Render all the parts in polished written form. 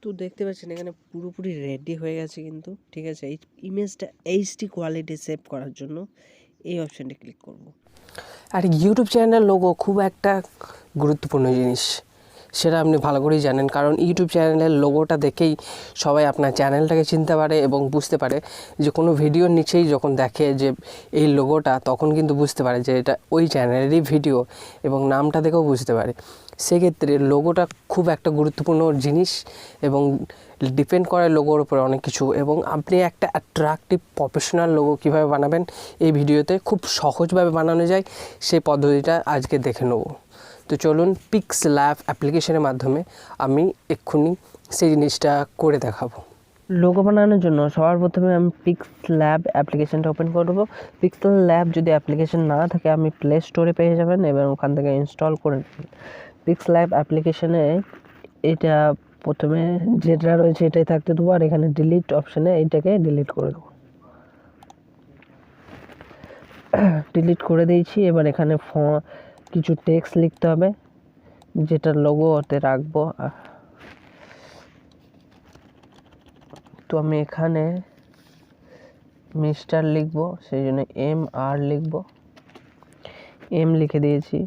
তো দেখতে পাচ্ছেন এখানে পুরোপুরি রেডি হয়ে গেছে কিন্তু ঠিক আছে। এই ইমেজটা এইচডি কোয়ালিটি সেভ করার জন্য এই অপশানটা ক্লিক করব। আর ইউটিউব চ্যানেলের লোগো খুব একটা গুরুত্বপূর্ণ জিনিস, সেটা আপনি ভালো করেই জানেন, কারণ ইউটিউব চ্যানেলের লোগোটা দেখেই সবাই আপনার চ্যানেলটাকে চিনতে পারে এবং বুঝতে পারে যে কোনো ভিডিওর নিচেই যখন দেখে যে এই লোগোটা, তখন কিন্তু বুঝতে পারে যে এটা ওই চ্যানেলেরই ভিডিও এবং নামটা দেখেও বুঝতে পারে। সেক্ষেত্রে লোগোটা খুব একটা গুরুত্বপূর্ণ জিনিস এবং ডিপেন্ড করে লোগোর উপরে অনেক কিছু। এবং আপনি একটা অ্যাট্রাকটিভ প্রফেশনাল লোগো কীভাবে বানাবেন এই ভিডিওতে খুব সহজভাবে বানানো যায়, সেই পদ্ধতিটা আজকে দেখে নেব। তো চলুন পিক্সেল্যাব অ্যাপ্লিকেশনের মাধ্যমে আমি এক্ষুনি সেই জিনিসটা করে দেখাবো। লোগো বানানোর জন্য সবার প্রথমে আমি পিক্সেল্যাব অ্যাপ্লিকেশনটা ওপেন করব। পিক্সেল্যাব যদি অ্যাপ্লিকেশন না থাকে আপনি প্লে স্টোরে পেয়ে যাবেন এবং ওখান থেকে ইনস্টল করে নেবেন। পিক্সেল্যাব অ্যাপ্লিকেশনে এটা প্রথমে যেটা রয়েছে এটাই থাকতে দেবো, আর এখানে ডিলিট অপশানে এইটাকে ডিলিট করে দেবো। ডিলিট করে দিয়েছি। এবার এখানে কিছু টেক্সট লিখতে হবে যেটা লোগো ওতে রাখবো। তো আমি এখানে মিস্টার লিখবো, সেই জন্য MR লিখবো। এম লিখে দিয়েছি।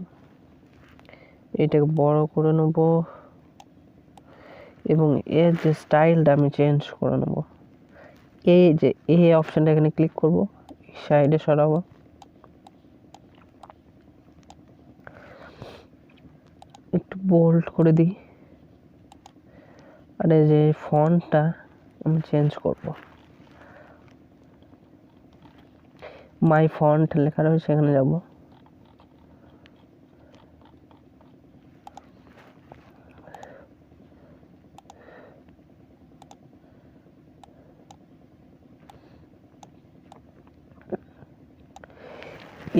এটাকে বড় করে নেব এবং এর যে স্টাইলটা আমি চেঞ্জ করে নেব। এই যে অপশানটা এখানে ক্লিক করব, সাইডে সরাবো। একটু বোল্ড করে দিই। আর এই যে ফন্টটা আমি চেঞ্জ করব। মাই ফন্ট লেখা রয়েছে, সেখানে যাব।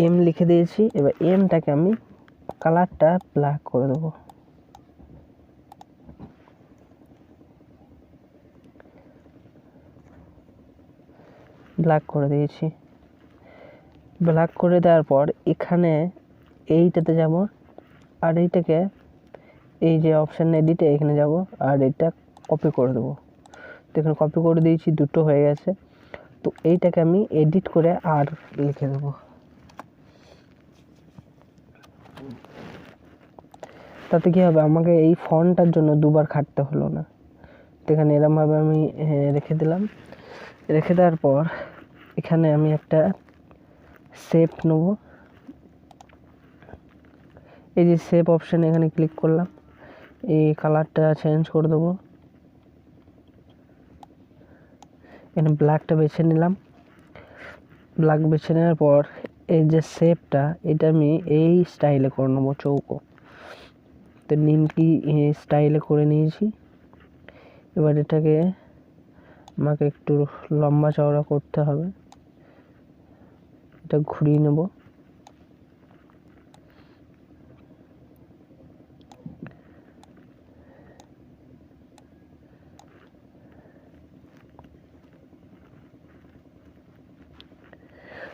এম লিখে দিয়েছি। এবার এমটাকে আমি কালারটা ব্ল্যাক করে দেবো। ব্ল্যাক করে দিয়েছি। ব্ল্যাক করে দেওয়ার পর এখানে এইটাতে যাব, আর এইটাকে এই যে অপশান এডিটে এখানে যাব আর এটা কপি করে দেবো। তো এখানে কপি করে দিয়েছি, দুটো হয়ে গেছে। তো এইটাকে আমি এডিট করে আর লিখে দেবো। তাতে কী হবে, আমাকে এই ফন্টটার জন্য দুবার খাটতে হলো না। তো এখানে এরমভাবে আমি রেখে দিলাম। রেখে দেওয়ার পর এখানে আমি একটা শেপ নেব। এই যে শেপ অপশান এখানে ক্লিক করলাম, এই কালারটা চেঞ্জ করে দেবো। এখানে ব্ল্যাকটা বেছে নিলাম। ব্ল্যাক বেছে নেওয়ার পর এই যে শেপটা এটা আমি এই স্টাইলে করে নেবো, চৌকো। তো নিমকি স্টাইলে করে নিয়েছি। এবার এটাকে আমাকে একটু লম্বা চওড়া করতে হবে। এটা ঘুরিয়ে নেব।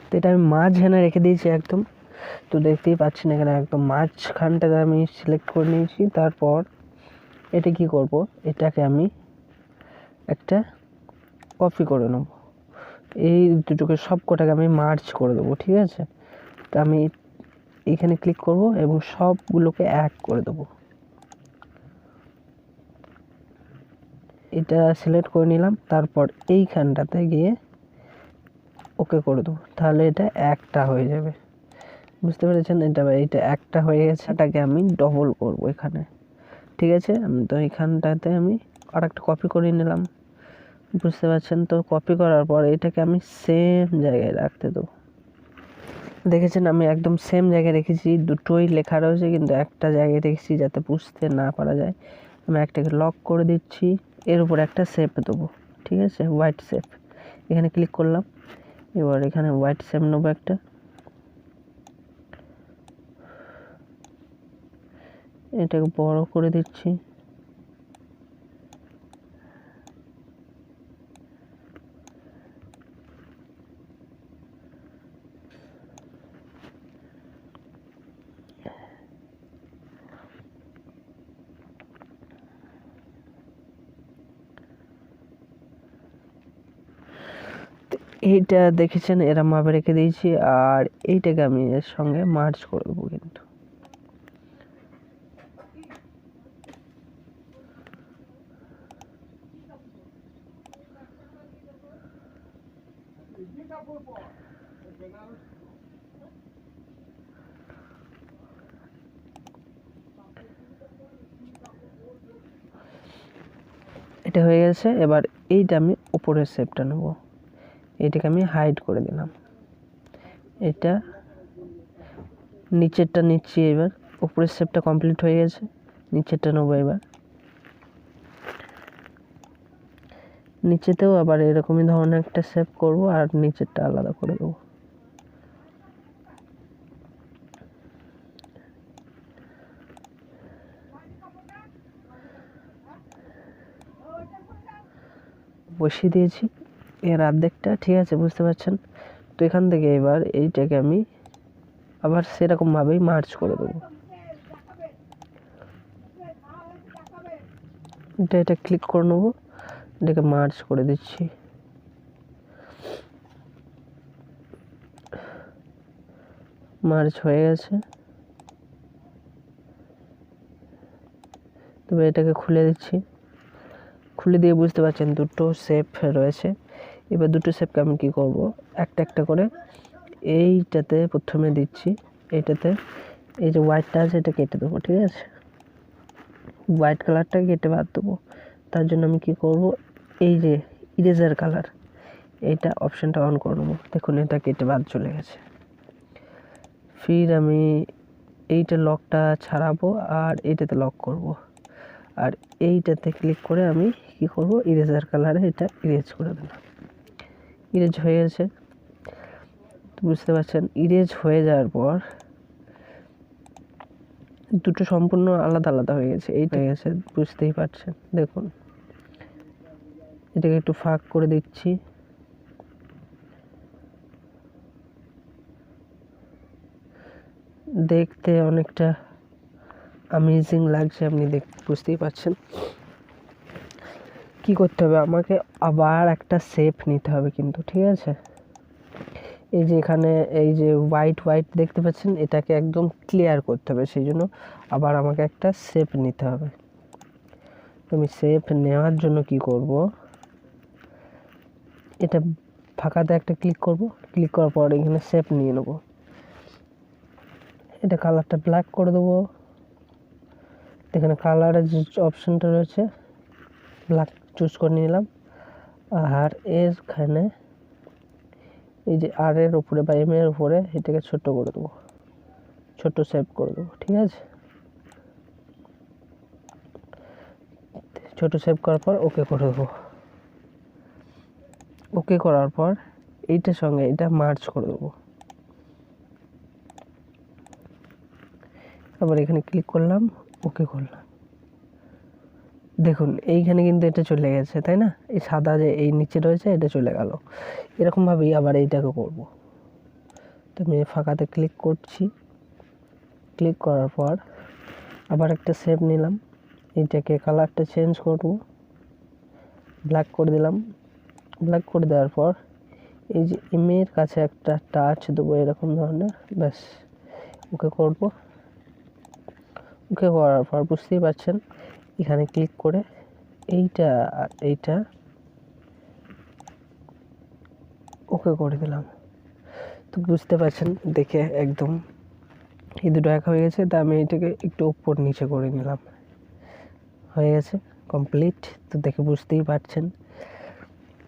তো এটা আমি মাঝখানে রেখে দিয়েছি একদম। তো দেখতেই পাচ্ছেন এখানে একদম মাঝখানটাতে আমি সিলেক্ট করে নিয়েছি। তারপর এটা কি করব, এটাকে আমি একটা কপি করে নেব। এই দুটোকে সব কটাকে আমি মার্জ করে দেবো, ঠিক আছে। তো আমি এখানে ক্লিক করব এবং সবগুলোকে এক করে দেবো। এটা সিলেক্ট করে নিলাম। তারপর এইখানটাতে গিয়ে ওকে করে দেবো, তাহলে এটা একটা হয়ে যাবে। বুঝতে পেরেছেন? এইটা একটা হয়ে গেছে। এটাকে আমি ডবল করব এখানে, ঠিক আছে। তো এইখানটাতে আমি আর একটা কপি করে নিলাম, বুঝতে পারছেন তো। কপি করার পর এটাকে আমি সেম জায়গায় রাখতে দেবো। দেখেছেন আমি একদম সেম জায়গায় রেখেছি, দুটোই লেখা রয়েছে কিন্তু একটা জায়গায় রেখেছি যাতে বুঝতে না পারা যায়। আমি একটাকে লক করে দিচ্ছি, এর উপর একটা শেপ দেবো, ঠিক আছে, হোয়াইট শেপ। এখানে ক্লিক করলাম। এবার এখানে হোয়াইট শেপ নেবো একটা। এটাকে বড় করে দিচ্ছি। এইটা দেখেছেন এরম ভাবে রেখে দিয়েছি, আর এইটাকে আমি এর সঙ্গে মার্জ করে দেবো। কিন্তু এটা হয়ে গেছে। এবার এইটা আমি উপরের শেপটা নেব, এইটাকে আমি হাইড করে দিলাম। এটা নিচেরটা নিচ্ছি। এবার উপরের শেপটা কমপ্লিট হয়ে গেছে, নিচেরটা নেবো। এবার নিচেতেও আবার এরকমই ধরনের একটা শেপ করব, আর নিচেরটা আলাদা করে দেবো। বসিয়ে দিয়েছি এর অর্ধেকটা, ঠিক আছে, বুঝতে পারছেন? তো এখান থেকে এবার এইটাকে আমি আবার সেরকমভাবেই মার্চ করে দেবো। এটা ক্লিক করে নেবো, এটাকে মার্চ করে দিচ্ছি। মার্চ হয়ে গেছে। তবে এটাকে খুলে দিচ্ছি। খুলে দিয়ে বুঝতে পারছেন দুটো শেপ রয়েছে। এবার দুটো শেপকে আমি কী করব, একটা একটা করে এইটাতে প্রথমে দিচ্ছি। এইটাতে এই যে হোয়াইটটা আছে এটা কেটে দেবো, ঠিক আছে? হোয়াইট কালারটা কেটে বাদ দেবো। তার জন্য আমি কি করব, এই যে ইরেজার কালার, এইটা অপশানটা অন করে নেবো। দেখুন এটা কেটে বাদ চলে গেছে। ফির আমি এইটা লকটা ছাড়াবো আর এইটাতে লক করব, আর এইটাতে ক্লিক করে আমি কি করব, ইরেজার কালারে এটা ইরেজ করে দিলাম। ইরেজ হয়ে গেছে, বুঝতে পারছেন? ইরেজ হয়ে যাওয়ার পর দুটো সম্পূর্ণ আলাদা আলাদা হয়ে গেছে। এইটা হয়ে গেছে, বুঝতেই পারছেন। দেখুন এটাকে একটু ফাঁক করে দিচ্ছি। দেখতে অনেকটা অ্যামেজিং লাগছে, আপনি বুঝতেই পারছেন। কি করতে হবে, আমাকে আবার একটা শেপ নিতে হবে কিন্তু, ঠিক আছে? এই যে এখানে এই যে হোয়াইট হোয়াইট দেখতে পাচ্ছেন, এটাকে একদম ক্লিয়ার করতে হবে। সেই জন্য আবার আমাকে একটা শেপ নিতে হবে। তো আমি শেপ নেওয়ার জন্য কি করব, এটা ফাঁকাতে একটা ক্লিক করব। ক্লিক করার পর এখানে শেপ নিয়ে নেব। এটা কালারটা ব্ল্যাক করে দেবো। এখানে কালারের যে অপশানটা রয়েছে ব্ল্যাক চুজ করে নিলাম। আর এখানে এই যে আর এর উপরে বা এম এর উপরে এটাকে ছোট করে দেবো, ছোট শেপ করে দেবো, ঠিক আছে? ছোট শেপ করার পর ওকে করে দেবো। ওকে করার পর এইটার সঙ্গে এটা মার্চ করে দেবো। আবার এখানে ক্লিক করলাম, ওকে করলাম। দেখুন এইখানে কিন্তু এটা চলে গেছে, তাই না? এই সাদা যে এই নিচে রয়েছে এটা চলে গেল। এরকমভাবেই আবার এইটাকে করব। তো আমি ফাঁকাতে ক্লিক করছি। ক্লিক করার পর আবার একটা শেপ নিলাম। এইটাকে কালারটা চেঞ্জ করব, ব্ল্যাক করে দিলাম। ব্ল্যাক করে দেওয়ার পর এই যে এর কাছে একটা টাচ দেবো এরকম ধরনের, ব্যাস ওকে করব। ওকে করার পর বুঝতেই পারছেন এখানে ক্লিক করে এইটা আর এইটা ওকে করে দিলাম। তো বুঝতে পারছেন দেখে একদম এই দুটো এক হয়ে গেছে। তা আমি এটাকে একটু উপর নিচে করে নিলাম, হয়ে গেছে কমপ্লিট। তো দেখে বুঝতেই পারছেন।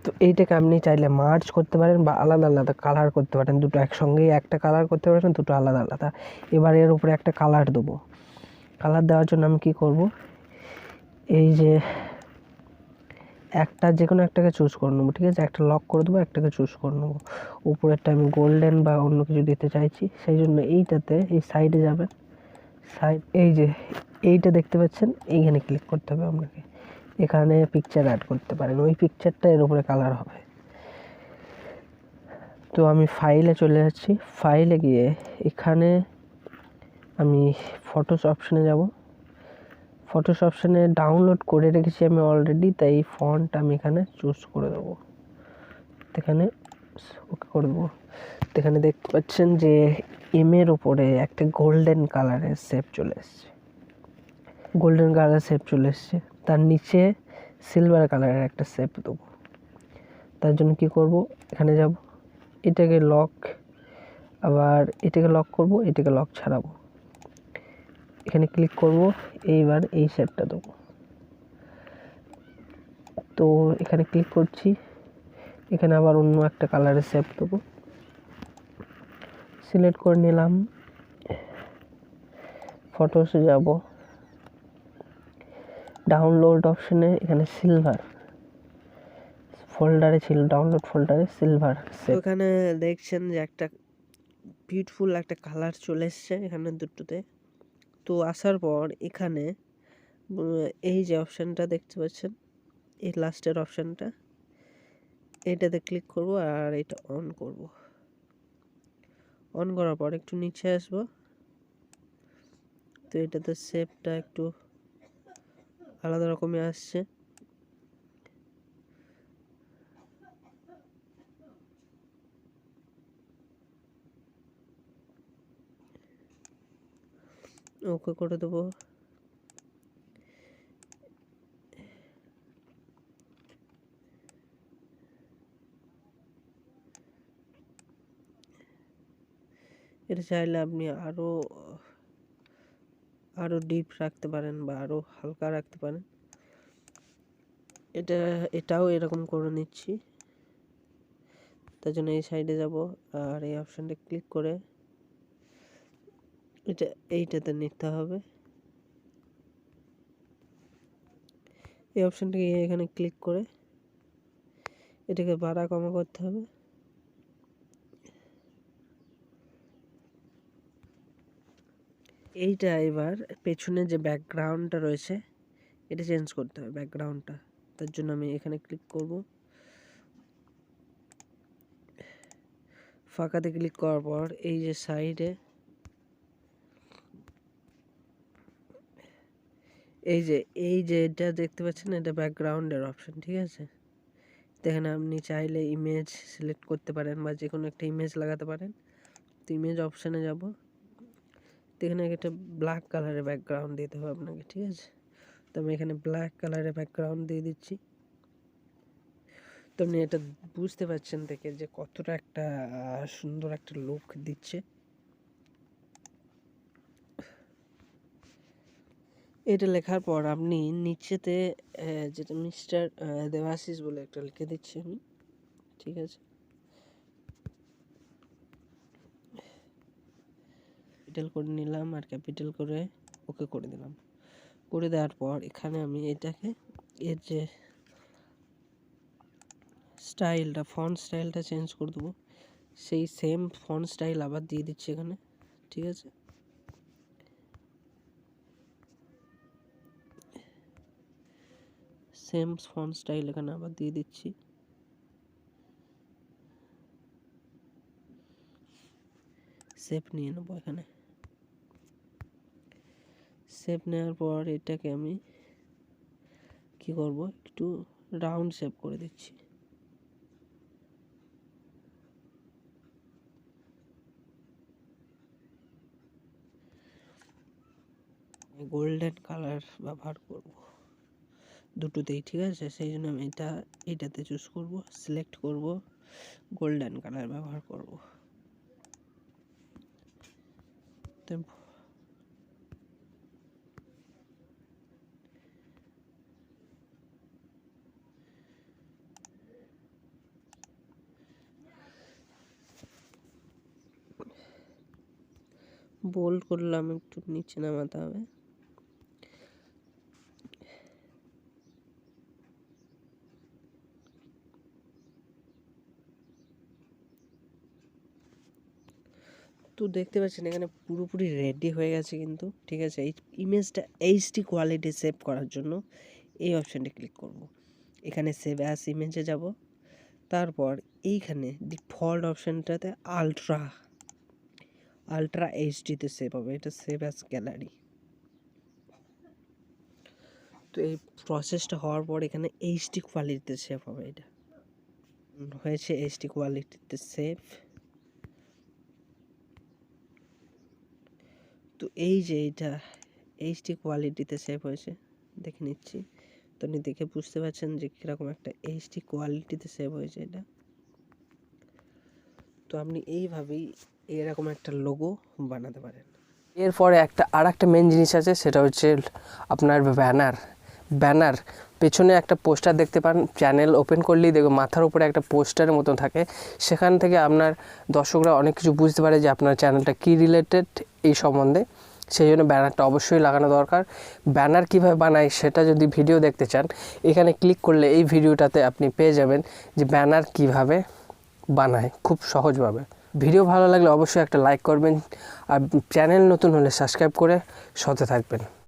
তো এইটাকে আপনি চাইলে মার্জ করতে পারেন বা আলাদা আলাদা কালার করতে পারেন। দুটো একসঙ্গেই একটা কালার করতে পারেন, দুটো আলাদা আলাদা। এবার এর উপরে একটা কালার দেবো। কালার দেওয়ার জন্য আমি কী করব, এই যে একটা যে কোনো একটাকে চুজ করে নেবো, ঠিক আছে? একটা লক করে দেবো, একটাকে চুজ করে নেবো। উপরেরটা আমি গোল্ডেন বা অন্য কিছু দিতে চাইছি, সেই জন্য এইটাতে এই সাইডে যাবেন। সাইড এই যে এইটা দেখতে পাচ্ছেন, এইখানে ক্লিক করতে হবে আপনাকে। এখানে পিকচার অ্যাড করতে পারেন, ওই পিকচারটা এর উপরে কালার হবে। তো আমি ফাইলে চলে যাচ্ছি। ফাইলে গিয়ে এখানে আমি ফটোস অপশানে যাব। ফটোস অপশানে ডাউনলোড করে রেখেছি আমি অলরেডি, তাই ফন্ট আমি এখানে চুজ করে দেবো। এখানে ওকে করে দেবো। তো এখানে দেখতে পাচ্ছেন যে এর উপরে একটা গোল্ডেন কালারের শেপ চলে এসছে, তার নিচে সিলভার কালারের একটা শেপ দেবো। তার জন্য কি করব, এখানে যাব, এটাকে লক, আবার এটাকে লক করব, এটাকে লক ছাড়াবো, এখানে ক্লিক করব, এইবার এই শেপটা দেবো। তো এখানে ক্লিক করছি, এখানে আবার অন্য একটা কালারের শেপ দেবো, সিলেক্ট করে নিলাম, ফটোসে যাব, ডাউনলোড অপশনে এখানে সিলভার ফোল্ডারে ছিল, ডাউনলোড ফোল্ডারে সিলভার। এখানে দেখছেন যে একটা বিউটিফুল একটা কালার চলে এসছে এখানে দুটোতে। তো আসার পর এখানে এই যে অপশানটা দেখতে পাচ্ছেন, এই লাস্টের অপশানটা, এটাতে ক্লিক করব আর এটা অন করব। অন করার পর একটু নিচে আসবো, তো এটাতে শেপটা একটু আলাদা রকমের আসছে। ওকে করে দেবো। এটা চাইলে আপনি আরো ডিপ রাখতে পারেন বা আরো হালকা রাখতে পারেন। এটাও এরকম করে নিচ্ছি। তার জন্য এই সাইডে যাব আর এই অপশানটা ক্লিক করে এইটাতে নিতে হবে। এই অপশানটাকে এখানে ক্লিক করে এটাকে বাড়া কমা করতে হবে। এইটা এবার পেছনে যে ব্যাকগ্রাউন্ডটা রয়েছে এটা চেঞ্জ করতে হবে, ব্যাকগ্রাউন্ডটা। তার জন্য আমি এখানে ক্লিক করব, ফাঁকাতে ক্লিক করার পর এই যে সাইডে এই যে এটা দেখতে পাচ্ছেন, এটা ব্যাকগ্রাউন্ডের অপশন, ঠিক আছে। এখানে আপনি চাইলে ইমেজ সিলেক্ট করতে পারেন বা যে কোনো একটা ইমেজ লাগাতে পারেন। তো ইমেজ অপশানে যাব, তো এখানে একটা ব্ল্যাক কালারের ব্যাকগ্রাউন্ড দিতে হবে আপনাকে, ঠিক আছে। তো আমি এখানে ব্ল্যাক কালারের ব্যাকগ্রাউন্ড দিয়ে দিচ্ছি। তো আপনি এটা বুঝতে পারছেন দেখে যে কতটা একটা সুন্দর একটা লুক দিচ্ছে। এটা লেখার পর আপনি নিচেতে যেটা মিস্টার দেবাশিস বলে একটা লিখে দিচ্ছি আমি, ঠিক আছে। ক্যাপিটাল করে নিলাম আর ক্যাপিটাল করে ওকে করে দিলাম। করে দেওয়ার পর এখানে আমি এটাকে এর যে স্টাইলটা, ফন্ট স্টাইলটা চেঞ্জ করে দেবো। সেই সেম ফন্ট স্টাইল আবার দিয়ে দিচ্ছি এখানে, ঠিক আছে। সেম ফন্ট স্টাইল এখানে আবার দিয়ে দিচ্ছি। শেপ নিয়ে নেবো এখানে। শেপ নেওয়ার পর এটাকে আমি কি করব, একটু রাউন্ড শেপ করে দিচ্ছি। গোল্ডেন কালার ব্যবহার করব দুটোতেই, ঠিক আছে। সেই জন্য আমি এইটাতে চুজ করব, সিলেক্ট করব, গোল্ডেন কালার ব্যবহার করব। বোল্ড করলাম, একটু নিচে নামাতে হবে। তো দেখতে পাচ্ছেন এখানে পুরোপুরি রেডি হয়ে গেছে কিন্তু, ঠিক আছে। এই ইমেজটা এইচডি কোয়ালিটি সেভ করার জন্য এই অপশানটা ক্লিক করব। এখানে সেভ অ্যাজ ইমেজে যাব, তারপর এইখানে ডিফল্ট অপশানটাতে আলট্রা এইচডিতে সেভ হবে, এটা সেভ অ্যাজ গ্যালারি। তো এই প্রসেসটা হওয়ার পর এখানে এইচডি কোয়ালিটিতে সেভ হবে এটা। হয়েছে এইচডি কোয়ালিটিতে সেভ। তো এই যে এটা এইচডি কোয়ালিটিতে সেভ হয়েছে, দেখে নিচ্ছি। তো আপনি দেখে বুঝতে পারছেন যে কীরকম একটা এইচডি কোয়ালিটিতে সেভ হয়েছে এটা। তো আপনি এইভাবেই এরকম একটা লোগো বানাতে পারেন। এরপরে আর একটা মেন জিনিস আছে, সেটা হচ্ছে আপনার ব্যানার। পেছনে একটা পোস্টার দেখতে পান, চ্যানেল ওপেন করলেই দেখবে মাথার উপরে একটা পোস্টারের মতন থাকে। সেখান থেকে আপনার দর্শকরা অনেক কিছু বুঝতে পারে যে আপনার চ্যানেলটা কী রিলেটেড এই সম্বন্ধে। সেই জন্য ব্যানারটা অবশ্যই লাগানো দরকার। ব্যানার কীভাবে বানায় সেটা যদি ভিডিও দেখতে চান, এখানে ক্লিক করলে এই ভিডিওটাতে আপনি পেয়ে যাবেন যে ব্যানার কীভাবে বানায় খুব সহজভাবে। ভিডিও ভালো লাগলে অবশ্যই একটা লাইক করবেন, আর চ্যানেল নতুন হলে সাবস্ক্রাইব করে সাথে থাকবেন।